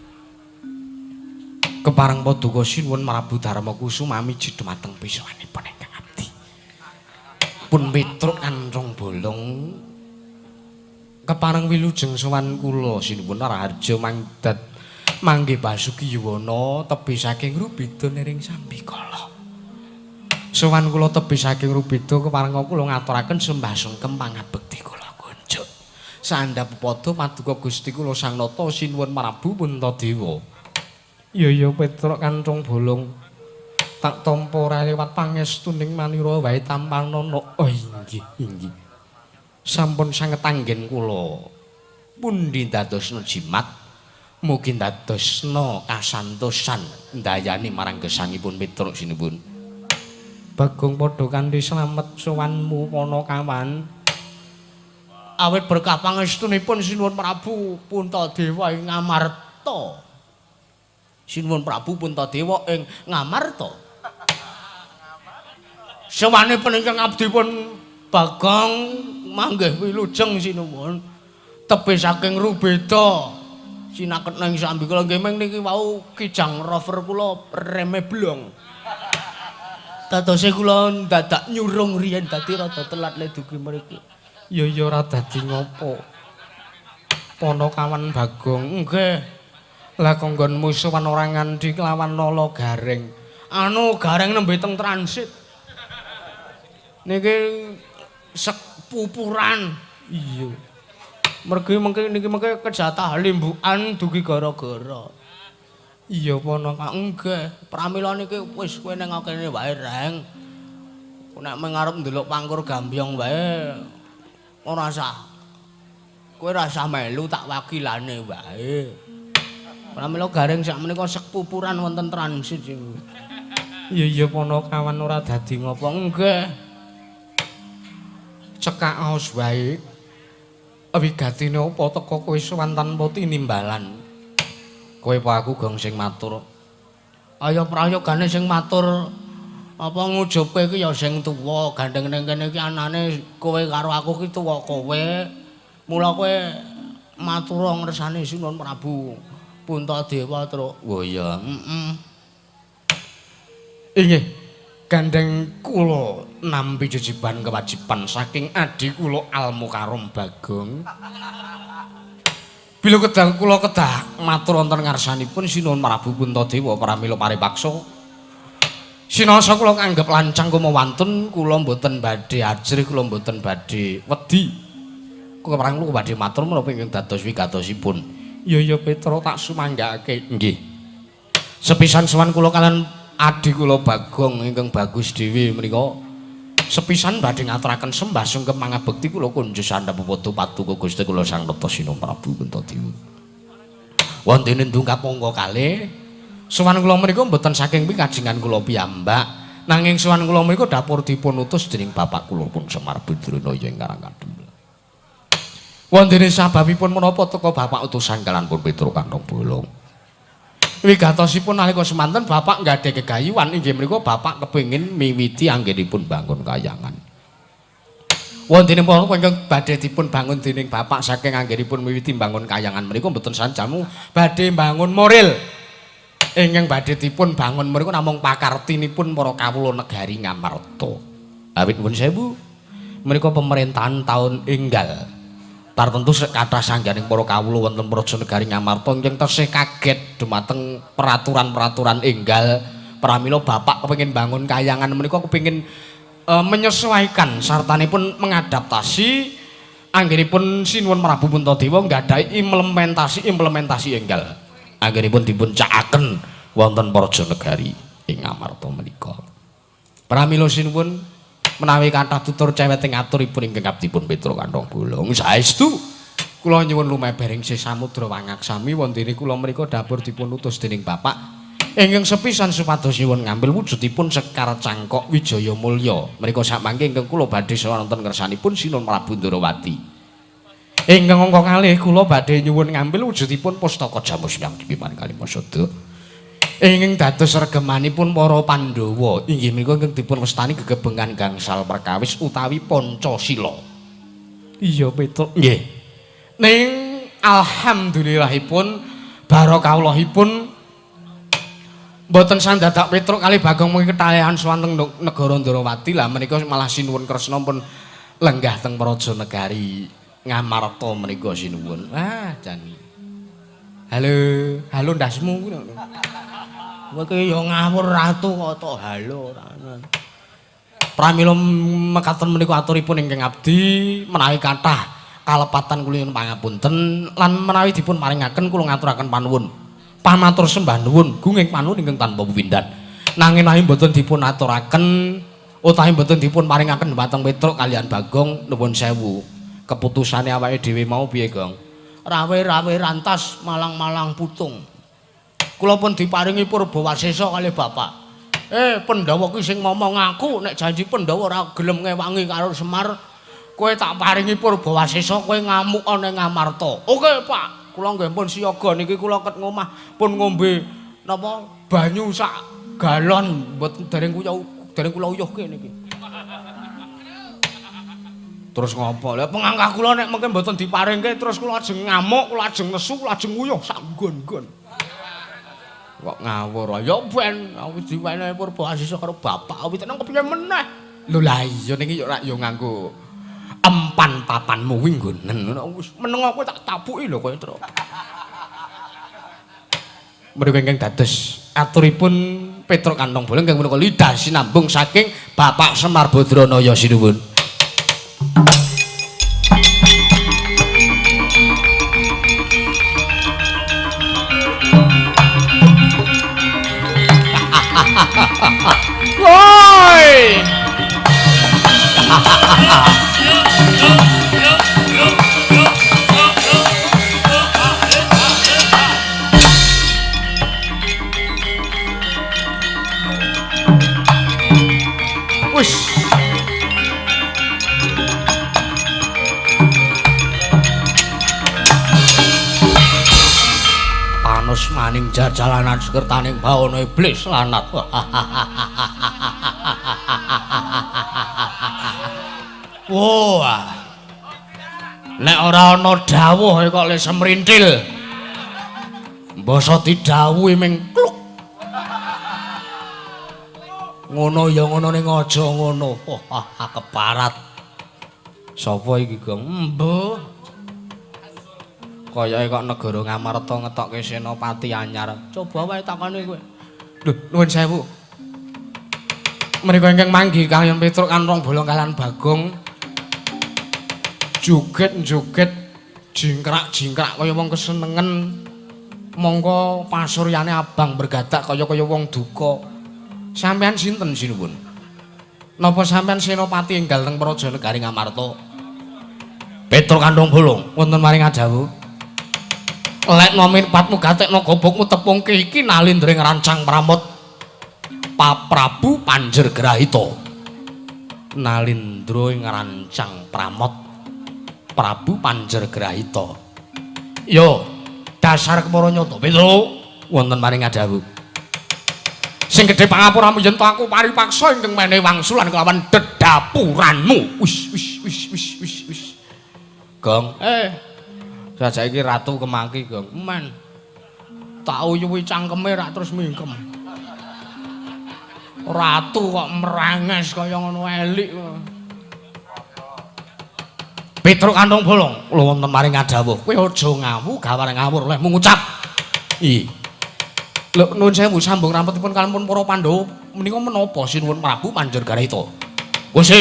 Kepareng paduka sinuwun Prabu Darmakusuma miji dhumateng pisanipun ingkang abdi. Pun Petruk Kandrong Bolong kepareng wilujeng sowan kula sinuwun Raharja mangdat mangke Basuki Yuwana tebih saking Rubeda nering Sambikala. Sowan kula tebih saking Rubeda kepareng kula ngaturaken sembah sungkem pangabekti kula kunjuk. Sandhap padha paduka Gusti kula Sang Nata sinuwun Prabu Puntadewa. Ya Petruk Kandrong Bolong tak tampa ora liwat pangestuning manira wae tampanana. Oh inggih. Sampun sanget anggen kula. Pundi dadosna jimat, mugi dadosna kasantosan ndayani marang gesangipun Petruk sinuwun. Bagong padha kanthi slamet sowanmu Panakawan. Awit berkah pangestunipun sinuwun Prabu Puntadewa ing Ngamarta. Sinuwun Prabu Puntadewa ing Ngamarta. Sawanipun ingkang abdipun Bagong manggih wilujeng sinuwun tebih saking Rubeda sinaket nang Sambikala nggih meng niki wau kijang rover kula reme blong. Dadose kula dadak nyurung riyen dadi rada telat le dugi mriki. Ya ora dadi ngopo. Panakawan Bagong nggih. Lah kanggonmu sowan ora nganthi kelawan Lala Gareng. Anu Gareng nembe teng transit. Niki sepupuran. Iya. Mergi mengke niki mengke kejatah limbukan dugi gara-gara. Iya Panaka nggih. Pramila niki wis kowe ning kene wae Reng. Nek mengarep ndelok pangkur gambyong wae ora usah. Kowe ora usah melu tak wakilane wae. Pramila Gareng sak menika sepupuran wonten transit. Iya Panakawan ora dadi ngopo nggih. Cekak aos wae. Wigatine apa teka kowe sowan tanpa tinimbalan. Kowe apa aku gong sing matur. Aya prayogane sing matur apa ngujubke iki ya sing tuwa, gandeng ning kene iki anane kowe karo aku ki tuwa kowe. Mula kowe matur ngresani Sinuwun Prabu Puntadewa terus. Oh iya, Inggih, gandeng kula nampi jejiban kewajiban saking adi kula Almukarom Bagong. Bila kula kedah matur wonten ngarsanipun Sinuwun Prabu Puntadewa pramila paripaksa. Sinasa kula anggap lancang kumawantun kula mboten badhe ajrih kula mboten badhe wedi. Kepareng kula badhe matur menapa ingkang dados wigatosipun. Ya Petruk tak sumanggake. Nggih. Sepisan sowan kula kalian adi kula Bagong ingkang bagus dhewe menika. Sepisan badhe ngaturaken sembah sungkem mangabekti kula kunjuk sandhap padha paduka Gusti kula Sang Nata Sinuwun Prabu Puntadewa. Wonten ndungkap monggo kalih sowan kula menika mboten saking pikajengan kula piyambak nanging sowan kula menika dapur dipun utus dening bapak kula pun Semar Badranaya ing Karangkadem. Wonten sababipun menapa teka bapak utusan kalian pun Petruk Kandrong Bolong. Wigatosipun nalika semanten bapak nggade gegayuhan inggih menika bapak kepengin miwiti anggenipun bangun kayangan. Wontenipun ingkang badhe dipun bangun dening bapak saking anggenipun miwiti bangun kayangan menika mboten sanjamu badhe bangun moral. Ingkang badhe dipun bangun menika namung pakartinipun para kawula negari Ngamarta. Awit nuwun sewu menika pemerintahan taun enggal. Tartentu kathah sangganing para kawula wonten praja negari Ngamarta ingkang tasih kaget dumateng peraturan-peraturan enggal pramila bapak kepengin bangun kayangan menika kepengin menyesuaikan sartanipun mengadaptasi anggenipun Sinuwun Prabu Puntadewa nggadahi implementasi enggal anggenipun dipun cakaken wonten praja negari ing Ngamarta menika. Pramila sinuwun menawi kathah tutur cewet ing aturipun ingkang abdipun Petruk Kandrong Bolong saestu kula nyuwun lumebering sih samudra wangaksami wondene kula menika dapur dipun utus dening bapak ingkang sepisan supados nyuwun ngambil wujudipun Sekar Cangkok Wijaya Mulya menika samangke ingkang kula badhe sowan wonten ngersanipun Sinuwun Prabu Ndarawati ingkang angka kalih kula badhe nyuwun ngambil wujudipun Pustaka Jamu Sindang Dipiman Kalimasada ingkang dados regemanipun para Pandhawa inggih menika ingkang dipun wastani gegebengan gangsal perkawis utawi Pancasila. Iya Petruk nggih. Ning alhamdulillahipun barokahipun Mboten sandadak Petruk kali Bagong mungkin ketalian swanten negara Ndrawati lah menika malah sinuwun Kresna pun lenggah teng Praja Negari Ngamarta menika sinuwun. Jan. Halo ndasmu kuwi. Kowe ki ya ngawur ratu kok tok halo ora. Pramila mekaten menika aturipun ingkang abdi menawi kathah kalepatan kula nyuwun pangapunten lan menawi dipun paringaken kula ngaturaken panuwun. Pamatur sembah nuwun gunging panuwun ingkang tanpa pepindhan. Nanging menawi mboten dipun aturaken utawi mboten dipun paringaken dhateng Petruk kalian Bagong nuwun sewu. Keputusane awake dhewe mau piye, Gong? Rawe-rawe rantas malang-malang putung. Kula pun diparingi purba wasesa kalih Bapak. Pandhawa kuwi sing ngomong aku nek janji Pandhawa ora gelem ngewangi karo Semar, kowe tak paringi purba wasesa kowe ngamuk ana ing Ngamarta. Oke, Pak. Kula nggih pun siaga niki kula ket ngomah pun ngombe napa banyu sak galon mboten dereng kula uyuhke niki. Terus ngopo? Lah pengangkah kula nek mengke mboten diparingke terus kula ajeng ngamuk, kula ajeng nesu, kula ajeng nguyuh sak nggon-nggon. Kok ngawur ya ben wis diwenehi purba asisa karo bapak wis tenang kepiye meneh. Lho lah iya niki yo rak yo nganggo empan papanmu kuwi nggonen wis meneng kowe tak tabuki lho kowe terus. Mriku ingkang dados aturipun Petruk Kantong Bolong ingkang menika lidah sinambung saking Bapak Semar Badranaya sinuwun. Woi! Wis. Panus maning jajalanan sekertaning bawana iblis lanat. Wah. Nek ora ana dawuh kok le semrintil. Basa didhawuhi ming kluk. Ngono ya ngono ning aja ngono. Keparat. Sapa iki, Gong? Embuh. Kayake kok negara Ngamarta ngetokke senopati anyar. Coba wae takoni kowe. Lho, nuwun sewu. Menika ingkang manggi kaliyan Petruk Kantong Bolong kaliyan Bagong. Joget-joget jingkrak-jingkrak kaya wong kesenengen. Monggo pasuryane abang bergadak kaya wong duka. Sampeyan sinten sinuwun? Napa sampeyan senopati enggal teng Praja Negari Ngamarta? Petruk Kantong Bolong wonten maring adawuh. Lek nomin patmu gatekno gobokmu tepungke iki nalindring rancang pramot Pak Prabu Panjergrahita. Nalindring rancang pramot Prabu Panjergrahita. Yo, dasar kepara nyata Petruk wonten maring adawuh. Sing gedhe pangapura yen aku paripaksa ingkang menehi wangsulan kelawan dedapuranmu. Wis. Gong, saiki ratu kemangki, Gong. Men. Tak uyuhi cangkeme rak terus mingkem. Ratu kok merenges kaya ngono elik. Petruk Kantong Bolong, kula wonten maring adawuh. Kowe aja ngawu, gawar ngawur oleh mengucap. Lho nuwun sewu sambung rampetipun kaliyan para Pandhawa menika menapa sinuwun Prabu Panjergrahita? Wis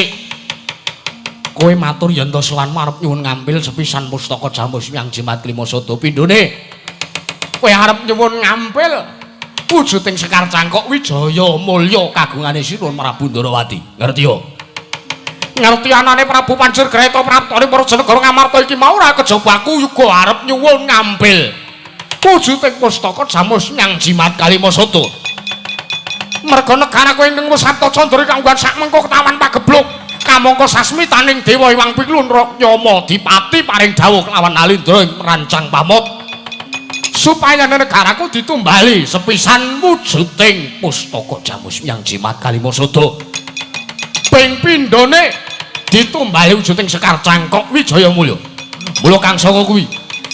kowe matur yen to sowan arep nyuwun ngambil sepisan pustaka Jamus Hyang Jimat Klima Sada pindhone. Kowe arep nyuwun ngambil wujuding Sekar Cangkok Wijaya Mulya kagungane sinuwun Prabu Ndrawati. Ngerti yo? Ngerti anane Prabu Panjergrahita praptane Praja Negara Ngamarta iki mau ora kejaba aku uga arep nyuwun ngambil wujuding pustaka Jamus Hyang Jimat Klima Sada. Merga negara kowe ing Sapta Candra kanggoan sak mengko ketawan pagebluk. Kamangka sasmitaning Dewa Hyang Pikulun Yama Dipati paring dawuh kelawan alindra rancang pamot supaya negaraku ditumbali sepisan wujuding pustaka Jamus Hyang Jimat Klima Sada. Ping pindhone ditumbali wujuding Sekar Cangkok Wijaya Mulya. Mula kang saka kuwi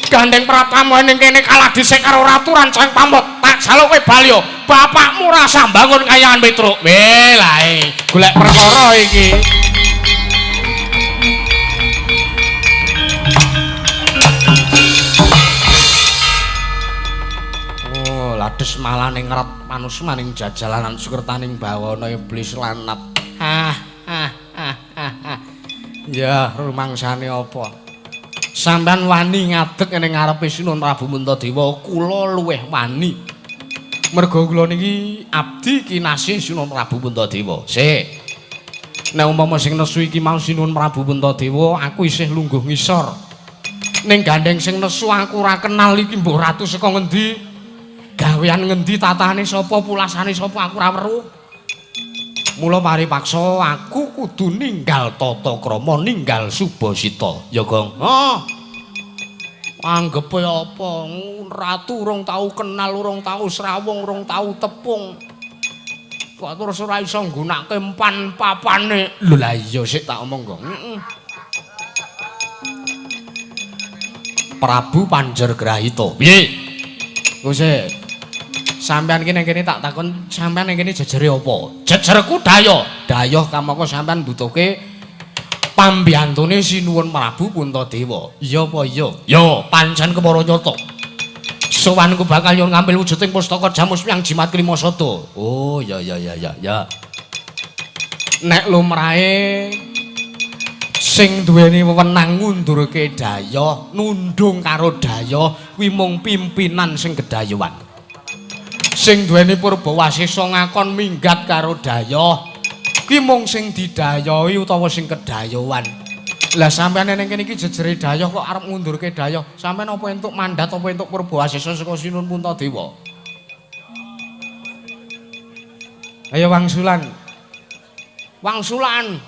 Gandeng Pratamu ning kene kalah dhisik karo ratu rancang pamot. Tak jaluk kowe balya bapakmu rasa bangun kayangan Petruk. Lae, golek perkara iki. Oh, lades malah ning ngerat manus maning jajalanan sukertaning bawana iblis lanat. Ya, rumangsane apa? Sampeyan wani ngadeg ning ngarepe Sinuhun Prabu Puntadewa, kula luweh wani. Merga kula niki abdi kinasih Sinuhun Prabu Puntadewa. Sik. Nek umpama sing nesu iki mau Sinuhun Prabu Puntadewa, aku isih lungguh ngisor. Ning gandeng sing nesu aku ora kenal iki mbok ratu saka ngendi? Gawean ngendi, tatahane sapa, pulasane sapa aku ora weruh. Mula paripaksa aku kudu ninggal tata krama, ninggal Subasita. Ya, Gong. Anggepe apa? Ratu urung tau kenal, urung tau srawung, urung tau tepung. Kok terus ora iso nggunakake empan papane. Lho lah iya sik tak omong, Gong. Prabu Panjergrahita. Piye? Wis sampean ki nang kene tak takon, sampean nang kene jejere apa? Jejerku Dayoh. Dayoh kamangka sampean mbutuhke pambiyantune Sinuhun Prabu Puntadewa. Iya apa iya? Ya, pancen kepara nyata. Sowanku bakal nyuwun ngambil wujuding pustaka Jamus Hyang Jimat Klimasada. Oh, ya. Nek lumrahe sing duweni wewenang ngundurke Dayoh, nundung karo Dayoh kuwi mung pimpinan sing gedayowan. Sing duweni Purbawasesa ngakon minggat karo Dayoh kuwi mung sing didayohi utawa sing kedayowan. Lah sampeyan ning kene iki jejere Dayoh kok arep ngundurke Dayoh, sampeyan apa entuk mandat apa entuk Purbawasesa saka Sinuhun Puntadewa? Ayo wangsulan. Wangsulan.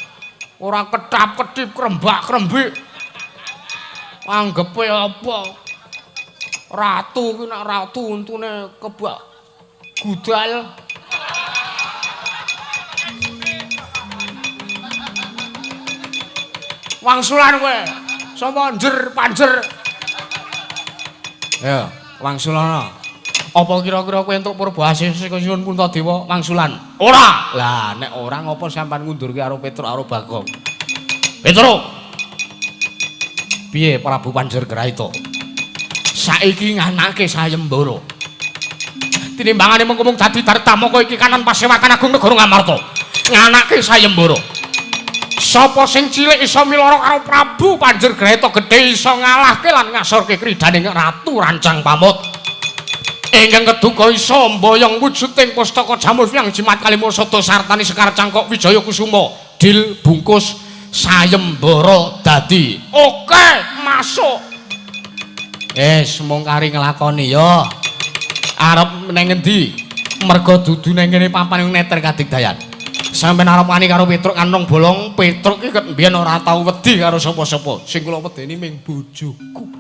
Ora ketap-ketip krembak-krembik. Anggepe apa? Ratu ki nek ratu untune kebak gudal. Wangsulan kowe. Sapa njer panjer? Ya, wangsulana. Apa kira-kira kowe entuk Purbawasesa saka Sinuhun Puntadewa wangsulan? Ora. Lah nek ora ngopo sampean ngundurke karo Petruk karo Bagong? Petruk. Piye Prabu Panjergrahita? Saiki nganake sayembara. Tinimbangane mung dadi Dartamaka iki kanan Pasewakan Agung Negara Ngamarta. Nganake sayembara. Sapa sing cilik iso miloro karo Prabu Panjergrahita gedhe iso ngalahke lan ngasorke kridaning Ratu Rancang Pamut. Ingkang keduka iso mboyong wujuding pustaka Jamus Hyang Jimat Klimasada sartani Sekar Cangkok Wijaya Kusuma dil bungkus sayembara dadi. Oke, masuk. Mung kari nglakoni ya. Arep nang ngendi? Merga dudu nang kene papan neter kadigdayan. Sampeyan arep wani karo Petruk kanong bolong. Petruk iki ket mbiyen ora tau wedi karo sapa-sapa. Sing kula wedeni ming bojoku.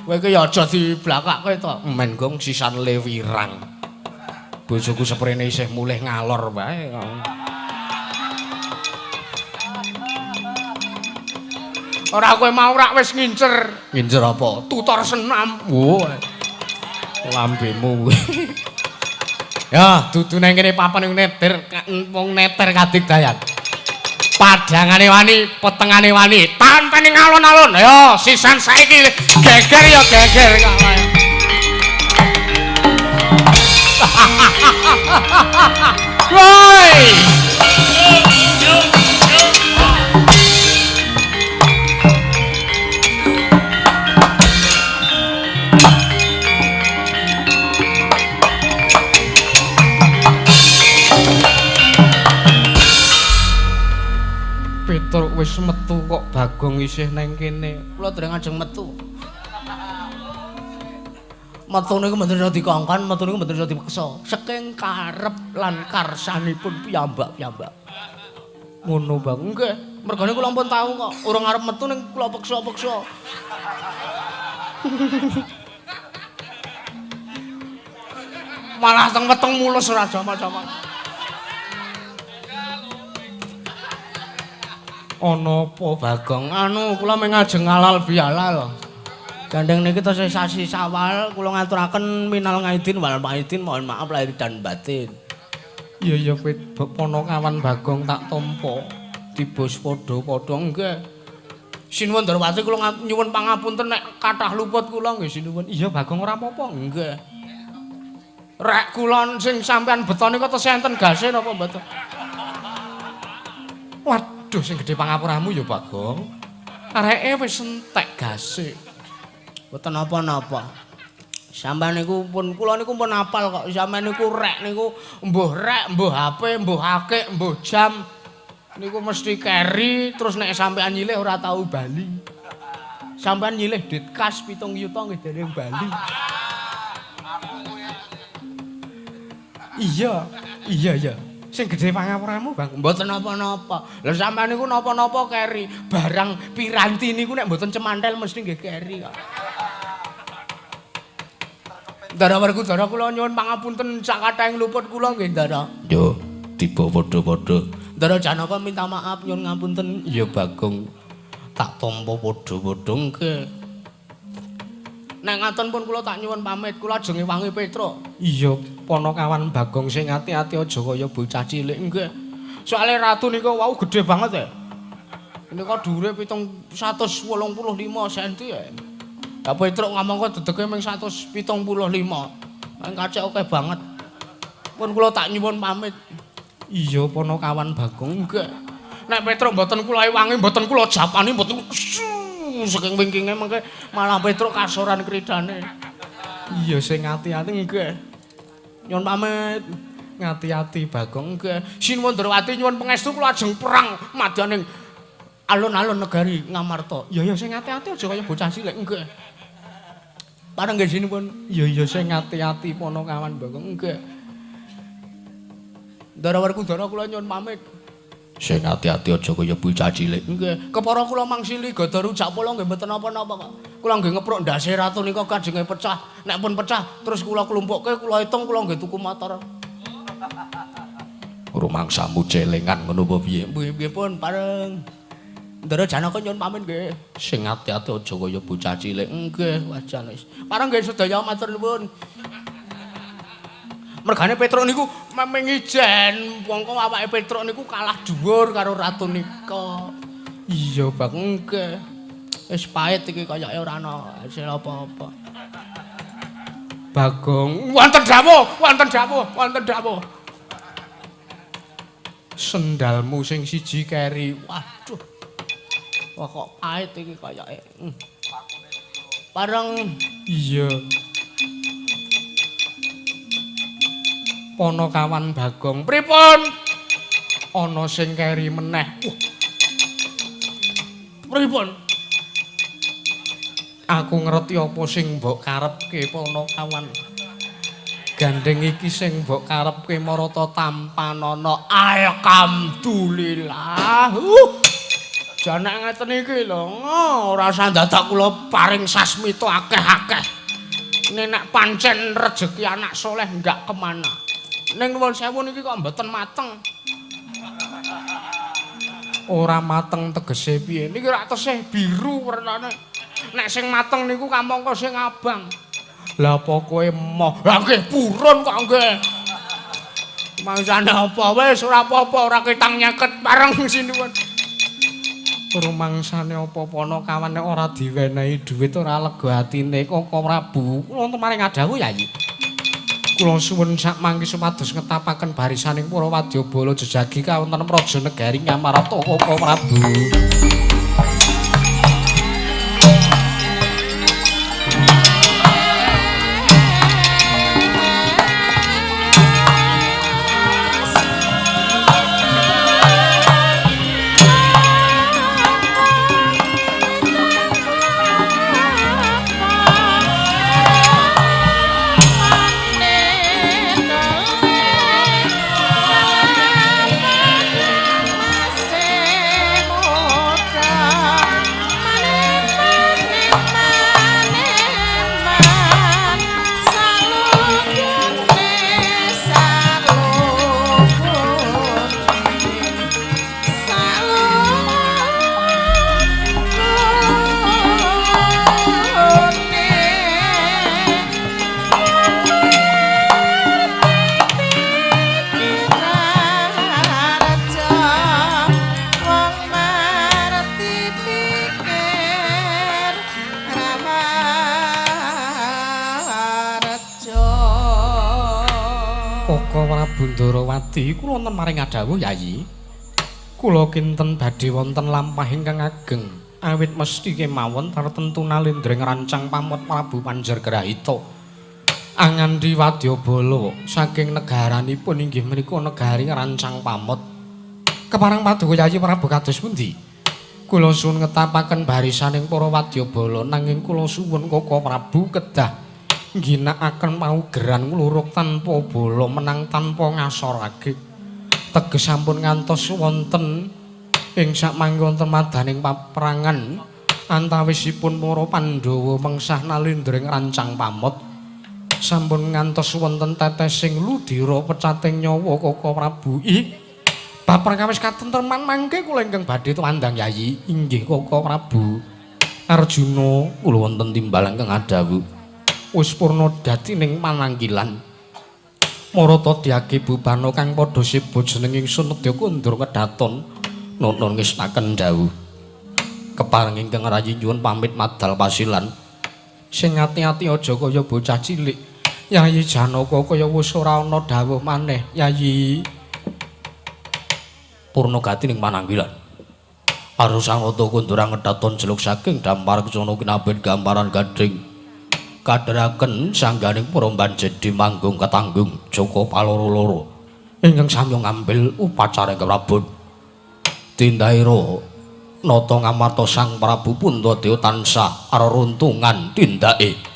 Kowe iki ya aja diblakake to. Men Gong sisan lewirang. Bojoku seprene isih mulih ngalor wae. Ora kowe mau rak wis ngincer. Ngincer apa? Tutor senam. Oh. Lambemu. Ya, dudu nang kene papan neter wong neter kadigdayan. Padangane wani, petengane wani, tanteni alon-alon. Ayo, sisan saiki geger ya geger kok. Woi! Petruk wis metu kok Bagong isih nang kene. Kula dereng ajeng metu. Metu niku mboten iso dikongkon, metu niku mboten iso dipeksa. Saking karep lan karsanipun piyambak-piyambak. Ngono, Bang. Nggih, mergane kula ampun tahu kok. Urung arep metu ning kula peksa-peksa. Malah teng weteng mulus ora jama-jama. Ana apa Bagong? Anu kula mengajeng halal bihalal. Gandeng niki tesih sasi Syawal kula ngaturaken minal ngaidin wal maidin mohon maaf lahir dan batin. Iya Ponokawan Bagong tak tampa tibos padha-padha nggih. Sinuwun Darawati kula nyuwun pangapunten nek kathah luput kula nggih sinuwun. Iya Bagong ora apa-apa nggih. Rek kula sing sampean beto nika tesih enten gase napa mboten? Waduh sing gedhe pangapuramu ya Bagong. Areke wis entek gase. Mboten napa-napa. Sampeyan niku pun kula niku pun apal kok. Sampeyan niku rek niku mbuh rek, mbuh HP, mbuh akik, mbuh jam. Niku mesti keri terus nek sampeyan nyilih ora tau bali. Sampeyan nyilih dit kas 7 yuta nggih dereng bali. Iya. Sing gedhe pangapuramu, Bang. Mboten napa-napa. Lah sampeyan niku napa-napa keri. Barang piranti niku nek mboten cemantel mesti nggih keri kok. Ndara warga Dara kula nyuwun pangapunten sak kathahing luput kula nggih Ndara. Yo, tiba padha-padha. Ndara Janaka minta maaf nyuwun ngapunten. Ya Bagong tak tampa padha-padha nggih. Nek ngaten pun kula tak nyuwun pamit, kula ajeng wangi Petruk. Iya, Ponokawan Bagong sing ati-ati aja kaya bocah cilik nggih. Soale ratu nika wau gedhe banget ya. Nika dhuwure 185 cm ya. Lah Petruk ngomong kok dedege ming 175. Nang kacek akeh banget. Pun kula tak nyuwun pamit. Iya Ponokawan Bagong nggih. Nek Petruk mboten kula wangi, mboten kula japani, mboten saking wingkinge mengke malah Petruk kasoran kridane. Iya sing ati-ati nggih. Nyuwun pamit. Ngati-ati Bagong nggih. Sinuwun Darawati nyuwun pangestu kula ajeng perang madyaning alun-alun negari Ngamarta. Iya sing ati-ati aja kaya bocah cilik nggih. Pareng nggih sinuwun. Iya sing ati-ati Ponokawan Bagong nggih. Darawarku Dara kula nyuwun pamit. Sing ati-ati aja kaya bocah cilik nggih. Kepara kula mangsili Gada rujak polo nggih mboten napa-napa kok. Kula nggih ngepruk ndase ratu nika kajenge pecah. Nek pun pecah terus kula klumpukke kula hitung kula nggih tuku motor. Rumangsamu celengan ngono apa piye? Nggih pun pareng. Ndara Janaka nyuwun pamit nggih. Sing ati-ati aja kaya bocah cilik nggih wajan wis. Pareng nggih sedaya matur nuwun. Mergane Petruk niku mengijen wongko awake Petruk niku kalah dhuwur karo ratu nika. Iya Bang nggih. Wis pahit iki kayake ora ana hasil apa-apa. Bagong wonten dawuh. Sendalmu sing siji keri. Waduh. Wah kok pahit iki kayake. Pareng iya. Ponokawan Bagong. Pripun? Ana sing keri meneh. Pripun? Aku ngerti apa sing mbok karepke Ponokawan. Gandeng iki sing mbok karepke marata tampanana. Alhamdulillah. Janek ngeten iki lho. Ora usah dadak kula paring sasmita akeh-akeh. Nek pancen rejeki anak soleh enggak kemana. Ning nuwun sewu niki kok mboten mateng. Ora mateng tegese piye? Niki rak tesih biru wernane. Nek sing mateng niku kamangka sing abang. Lah apa kowe moh? Lah nggih purun kok nggih. Mangsane apa wis ora apa-apa ora ketang nyeket bareng sinuwun. Rumangsane apa Ponokawan nek ora diwenehi dhuwit ora lega atine Koko Prabu. Kula maring adawu yayi. Kula suwun sak mangke supados ngetapaken barisaning para wadyabala jejagi kawonten Praja Negari Ngamarta Koko Prabu. Ndorowati kula wonten maring adhawuh Yayi. Kula kinten badhe wonten lampah ingkang ageng awit mesti kemawon tartemtu nalindring rancang pamot Prabu Panjergrahita. Angandhi Wadyabala saking negaranipun inggih menika negari rancang pamot. Keparang paduka Yayi Prabu kados pundi? Kula suwun ngetapaken barisaning para Wadyabala nanging kula suwun Kaka Prabu kedah ngginakaken paugeran ngluruk tanpa bala menang tanpa ngasorake. Teges sampun ngantos wonten ing sakmangke wonten madaning paperangan antawisipun para Pandhawa mengsah nalindring rancang pamot. Sampun ngantos wonten tetesing ludira pecating nyawa Kaka Prabu. Baperkawis katentreman mangke kula ingkang badhe tuandhang Yayi. Inggih Kaka Prabu. Arjuna kula wonten timbal ingkang adhawuh. Wis purna dadining mananggilan. Marata Dyagi Bubana kang padha sibuk jeneng ingsun nedya kondur kedaton nuntun ngesnaken dawuh. Kepareng ingkang rayi nyuwun pamit madal pasilan. Sing ati-ati aja kaya bocah cilik. Yayi Janaka kaya wis ora ana dawuh maneh. Yayi purna gatining mananggilan. Arusang rata kondurang kedaton jeluk saking dampar kecana kinabet gambaran gading. Kadheraken sangganing para banjedi manggung ketanggung Joko paloro-loro ingkang sami ngambil upacara kerabut. Tindhaira nata ngamarta Sang Prabu Puntadewa tansah areruntungan tindake.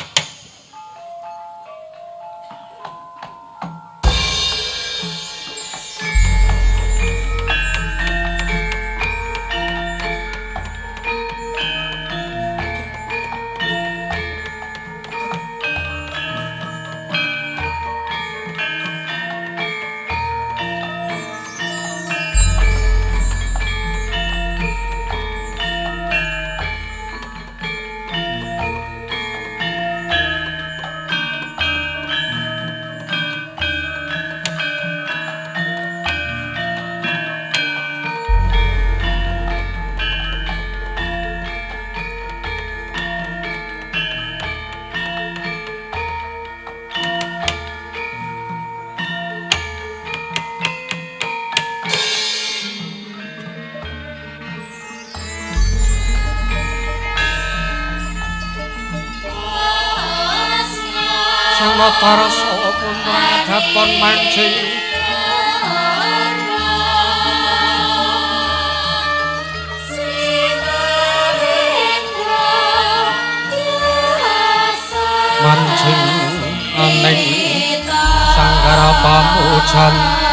Tarasa putra daton mancing mancing aning sanggara pamujan